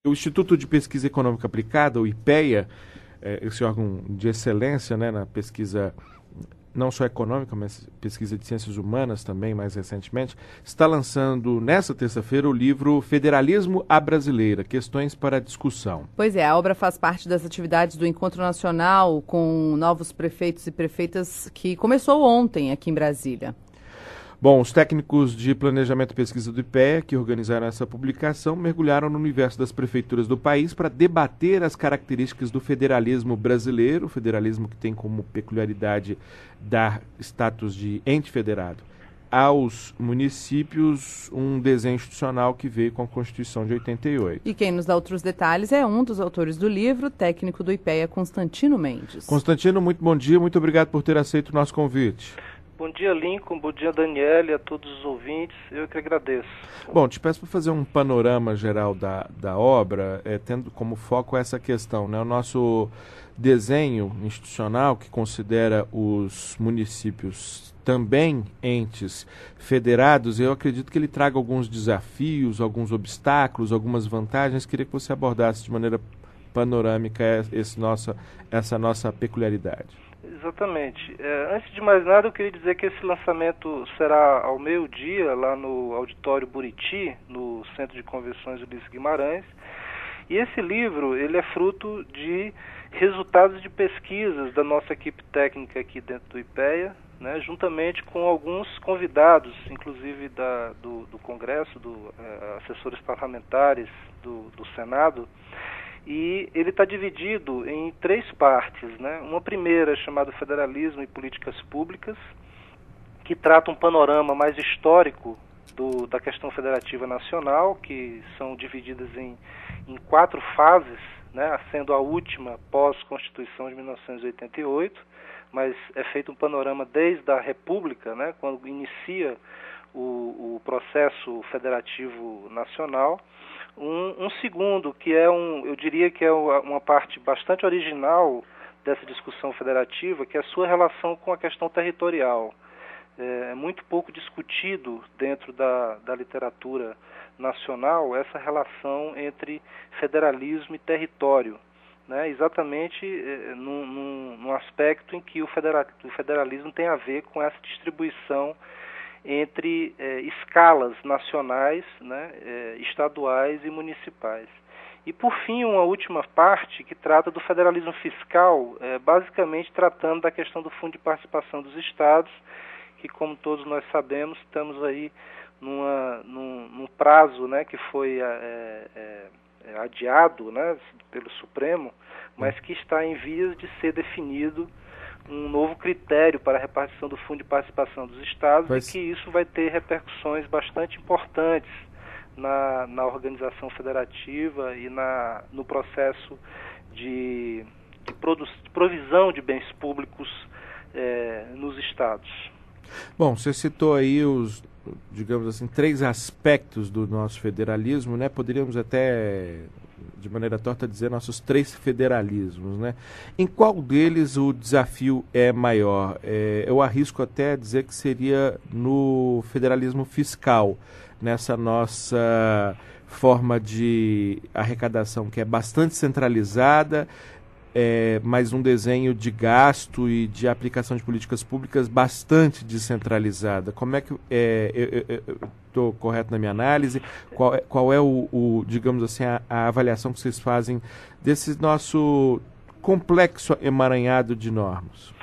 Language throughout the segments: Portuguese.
O Instituto de Pesquisa Econômica Aplicada, o IPEA, esse órgão de excelência, né, na pesquisa não só econômica, mas pesquisa de ciências humanas também, mais recentemente, está lançando nesta terça-feira o livro Federalismo à Brasileira, Questões para Discussão. Pois é, a obra faz parte das atividades do Encontro Nacional com novos prefeitos e prefeitas que começou ontem aqui em Brasília. Bom, os técnicos de planejamento e pesquisa do IPEA, que organizaram essa publicação, mergulharam no universo das prefeituras do país para debater as características do federalismo brasileiro, o federalismo que tem como peculiaridade dar status de ente federado aos municípios, um desenho institucional que veio com a Constituição de 88. E quem nos dá outros detalhes é um dos autores do livro, técnico do IPEA, Constantino Mendes. Constantino, muito bom dia, muito obrigado por ter aceito o nosso convite. Bom dia, Lincoln. Bom dia, Daniela, e a todos os ouvintes. Eu que agradeço. Bom, te peço para fazer um panorama geral da obra, tendo como foco essa questão, né? O nosso desenho institucional, que considera os municípios também entes federados, eu acredito que ele traga alguns desafios, alguns obstáculos, algumas vantagens. Queria que você abordasse de maneira panorâmica essa nossa peculiaridade. Exatamente. Antes de mais nada, eu queria dizer que esse lançamento será ao meio-dia, lá no Auditório Buriti, no Centro de Convenções Ulisses Guimarães. E esse livro, ele é fruto de resultados de pesquisas da nossa equipe técnica aqui dentro do IPEA, né, juntamente com alguns convidados, inclusive do Congresso, assessores parlamentares do Senado. E ele está dividido em 3 partes, né? Uma primeira chamada Federalismo e Políticas Públicas, que trata um panorama mais histórico da questão federativa nacional, que são divididas em 4 fases, né? Sendo a última pós-Constituição de 1988, mas é feito um panorama desde a República, né? Quando inicia o processo federativo nacional. Um segundo, que eu diria que é uma parte bastante original dessa discussão federativa, que é a sua relação com a questão territorial. É muito pouco discutido dentro da literatura nacional essa relação entre federalismo e território, né? Exatamente num aspecto em que o federalismo tem a ver com essa distribuição entre escalas nacionais, né, estaduais e municipais. E, por fim, uma última parte que trata do federalismo fiscal, basicamente tratando da questão do Fundo de Participação dos Estados, que, como todos nós sabemos, estamos aí num prazo, né, que foi adiado, né, pelo Supremo, mas que está em vias de ser definido um novo critério para a repartição do Fundo de Participação dos Estados, e que isso vai ter repercussões bastante importantes na organização federativa e no processo de provisão de bens públicos nos estados. Bom, você citou aí digamos assim, 3 aspectos do nosso federalismo, né? Poderíamos até, de maneira torta, dizer nossos 3 federalismos, né? Em qual deles o desafio é maior? Eu arrisco até dizer que seria no federalismo fiscal, nessa nossa forma de arrecadação que é bastante centralizada, mas um desenho de gasto e de aplicação de políticas públicas bastante descentralizada. Como é que estou correto na minha análise? Qual é digamos assim, a avaliação que vocês fazem desse nosso complexo emaranhado de normas?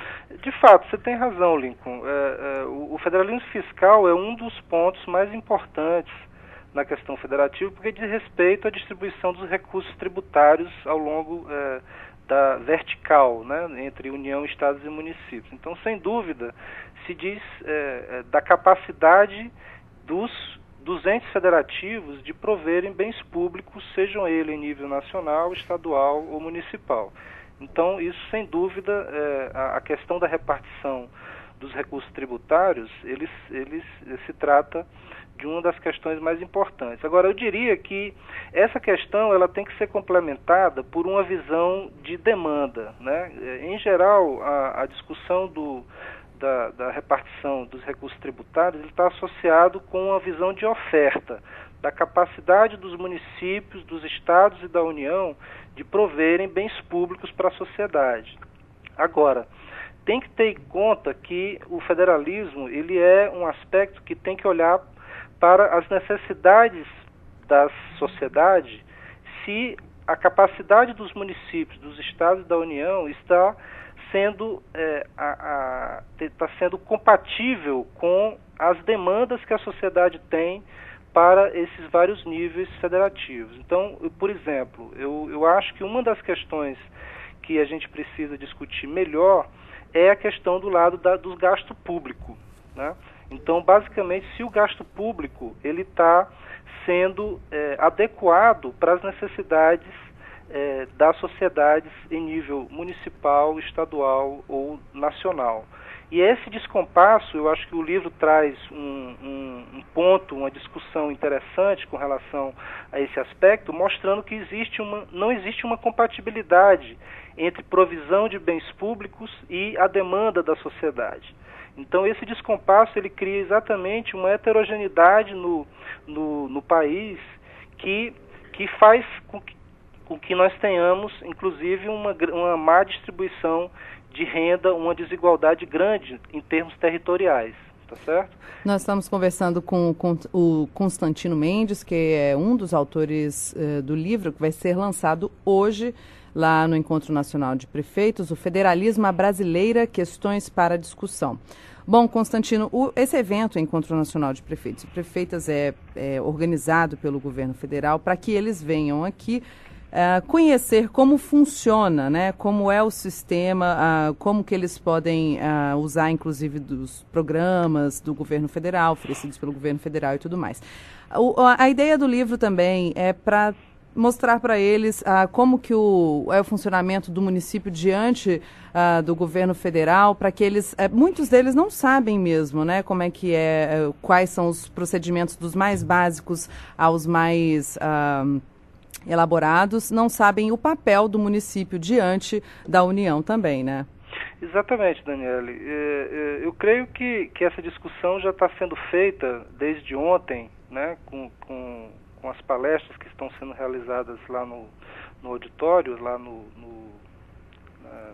De fato, você tem razão, Lincoln. O federalismo fiscal é um dos pontos mais importantes na questão federativa, porque diz respeito à distribuição dos recursos tributários ao longo da vertical, né, entre União, Estados e municípios. Então, sem dúvida, se diz da capacidade dos entes federativos de proverem bens públicos, sejam eles em nível nacional, estadual ou municipal. Então, isso, sem dúvida, a questão da repartição dos recursos tributários, eles se trata de uma das questões mais importantes. Agora, eu diria que essa questão ela tem que ser complementada por uma visão de demanda, né? Em geral, a discussão da repartição dos recursos tributários está associado com uma visão de oferta. da capacidade dos municípios, dos estados e da União de proverem bens públicos para a sociedade. Agora, tem que ter em conta que o federalismo ele é um aspecto que tem que olhar para as necessidades da sociedade, se a capacidade dos municípios, dos estados e da União está sendo compatível com as demandas que a sociedade tem para esses vários níveis federativos. Então, por exemplo, eu acho que uma das questões que a gente precisa discutir melhor é a questão do lado do gasto público, né? Então, basicamente, se o gasto público ele está sendo adequado para as necessidades das sociedades em nível municipal, estadual ou nacional. E esse descompasso, eu acho que o livro traz um ponto, uma discussão interessante com relação a esse aspecto, mostrando que não existe uma compatibilidade entre provisão de bens públicos e a demanda da sociedade. Então, esse descompasso ele cria exatamente uma heterogeneidade no país que faz com que nós tenhamos, inclusive, uma má distribuição de renda, uma desigualdade grande em termos territoriais, tá certo? Nós estamos conversando com o Constantino Mendes, que é um dos autores do livro, que vai ser lançado hoje lá no Encontro Nacional de Prefeitos, o Federalismo à Brasileira, Questões para Discussão. Bom, Constantino, esse evento, Encontro Nacional de Prefeitos e Prefeitas, é organizado pelo governo federal para que eles venham aqui conhecer como funciona, né? Como é o sistema, como que eles podem usar, inclusive, dos programas do governo federal, oferecidos pelo governo federal e tudo mais. A ideia do livro também é para mostrar para eles como que é o funcionamento do município diante do governo federal, para que eles, muitos deles não sabem mesmo, né, como é que quais são os procedimentos dos mais básicos aos mais elaborados, não sabem o papel do município diante da União também, né? Exatamente, Daniele. Eu creio que essa discussão já está sendo feita desde ontem, né, com as palestras que estão sendo realizadas lá no auditório, lá no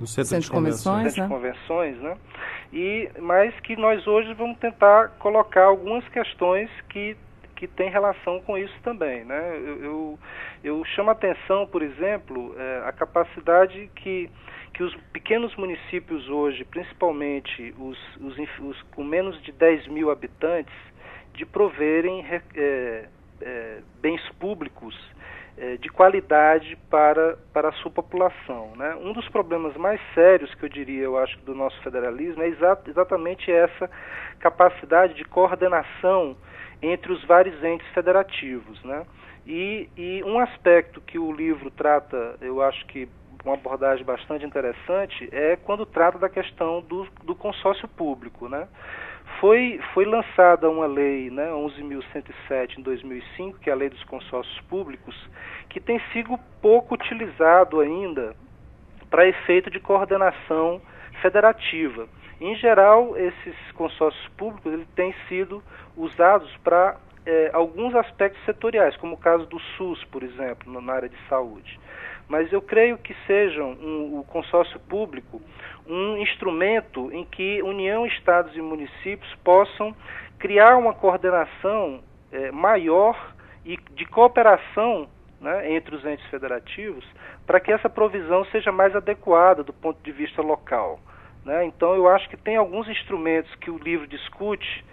Centro de Convenções, né? Mas que nós hoje vamos tentar colocar algumas questões que têm relação com isso também, né? Eu chamo a atenção, por exemplo, a capacidade que os pequenos municípios hoje, principalmente os com menos de 10 mil habitantes, de proverem bens públicos de qualidade para a sua população, né? Um dos problemas mais sérios que eu acho, do nosso federalismo é exatamente essa capacidade de coordenação entre os vários entes federativos, né? E um aspecto que o livro trata, eu acho que uma abordagem bastante interessante, é quando trata da questão do consórcio público, né? Foi lançada uma lei, né, 11.107 em 2005, que é a Lei dos Consórcios Públicos, que tem sido pouco utilizado ainda para efeito de coordenação federativa. Em geral, esses consórcios públicos eles têm sido usados para alguns aspectos setoriais, como o caso do SUS, por exemplo, na área de saúde. Mas eu creio que sejam o consórcio público um instrumento em que União, Estados e municípios possam criar uma coordenação maior e de cooperação, né, entre os entes federativos, para que essa provisão seja mais adequada do ponto de vista local, né? Então eu acho que tem alguns instrumentos que o livro discute.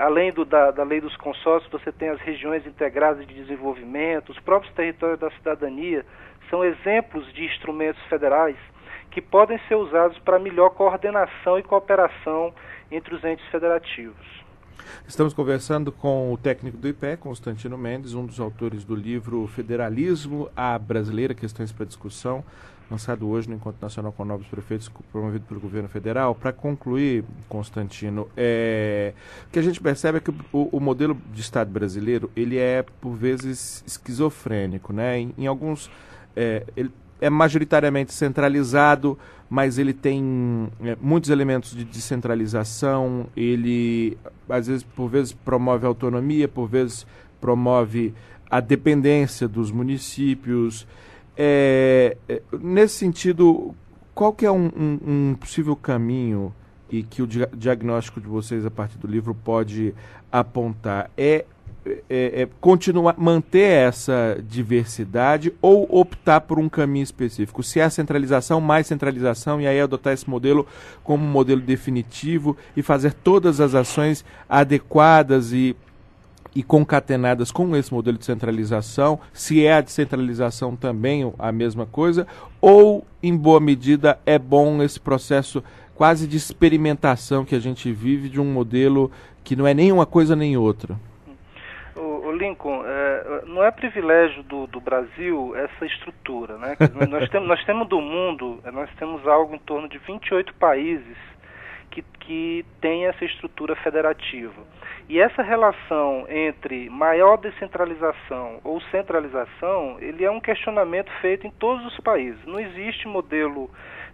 Além da lei dos consórcios, você tem as regiões integradas de desenvolvimento, os próprios territórios da cidadania, são exemplos de instrumentos federais que podem ser usados para melhor coordenação e cooperação entre os entes federativos. Estamos conversando com o técnico do IPE, Constantino Mendes, um dos autores do livro Federalismo à Brasileira, Questões para Discussão, lançado hoje no Encontro Nacional com Novos Prefeitos, promovido pelo governo federal. Para concluir, Constantino, o que a gente percebe é que o modelo de Estado brasileiro, ele é, por vezes, esquizofrênico, né? Em alguns... ele é majoritariamente centralizado, mas ele tem muitos elementos de descentralização, ele, às vezes, por vezes, promove autonomia, por vezes promove a dependência dos municípios. Nesse sentido, qual que é um possível caminho e que o diagnóstico de vocês a partir do livro pode apontar? Continuar, manter essa diversidade ou optar por um caminho específico? Se é a centralização, mais centralização, e aí adotar esse modelo como um modelo definitivo e fazer todas as ações adequadas e concatenadas com esse modelo de centralização, se é a descentralização também a mesma coisa, ou, em boa medida, é bom esse processo quase de experimentação que a gente vive de um modelo que não é nem uma coisa nem outra? Lincoln, não é privilégio do Brasil essa estrutura, né? Nós temos do mundo, nós temos algo em torno de 28 países que tem essa estrutura federativa. E essa relação entre maior descentralização ou centralização, ele é um questionamento feito em todos os países. Não existe modelo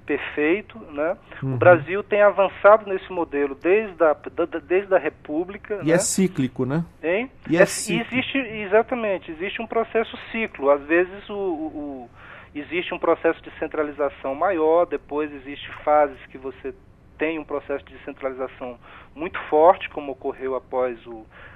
perfeito, né? O Brasil tem avançado nesse modelo desde a República. E, né? É cíclico, né? Hein? Cíclico. Existe um processo ciclo. Às vezes existe um processo de centralização maior, depois existem fases que você tem um processo de descentralização muito forte, como ocorreu após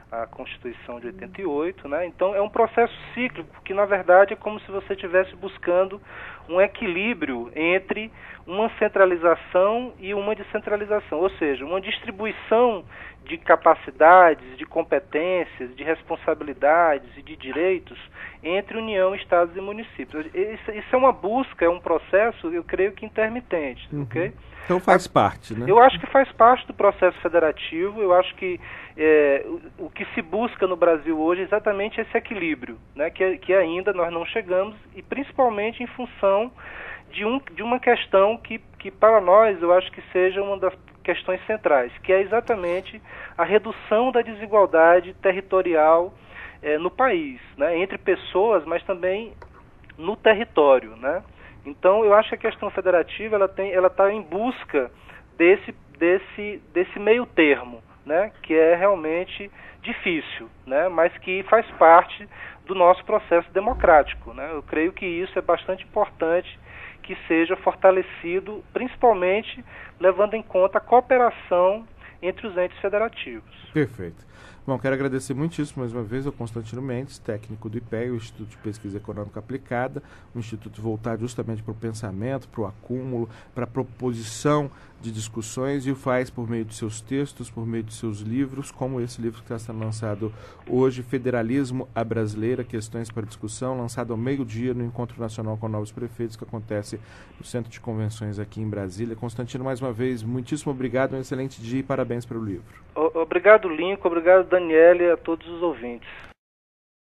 a Constituição de 88, né? Então é um processo cíclico que, na verdade, é como se você estivesse buscando um equilíbrio entre uma centralização e uma descentralização, ou seja, uma distribuição de capacidades, de competências, de responsabilidades e de direitos entre União, Estados e municípios. Isso é uma busca, é um processo, eu creio que intermitente, ok? Então faz parte, né? Eu acho que faz parte do processo federativo. Eu acho que o que se busca no Brasil hoje é exatamente esse equilíbrio, né, que ainda nós não chegamos, e principalmente em função de uma questão que para nós eu acho que seja uma das questões centrais, que é exatamente a redução da desigualdade territorial no país, né, entre pessoas, mas também no território, né? Então, eu acho que a questão federativa ela está em busca desse meio termo, né, que é realmente difícil, né, mas que faz parte do nosso processo democrático, né? Eu creio que isso é bastante importante que seja fortalecido, principalmente levando em conta a cooperação entre os entes federativos. Perfeito. Bom, quero agradecer muitíssimo mais uma vez ao Constantino Mendes, técnico do IPEA, o Instituto de Pesquisa Econômica Aplicada, um instituto voltado justamente para o pensamento, para o acúmulo, para a proposição de discussões, e o faz por meio de seus textos, por meio de seus livros, como esse livro que está sendo lançado hoje, Federalismo à Brasileira, Questões para Discussão, lançado ao meio-dia no Encontro Nacional com Novos Prefeitos, que acontece no Centro de Convenções aqui em Brasília. Constantino, mais uma vez, muitíssimo obrigado, um excelente dia e parabéns pelo livro. Obrigado, Lincoln, obrigado, Daniele, e a todos os ouvintes.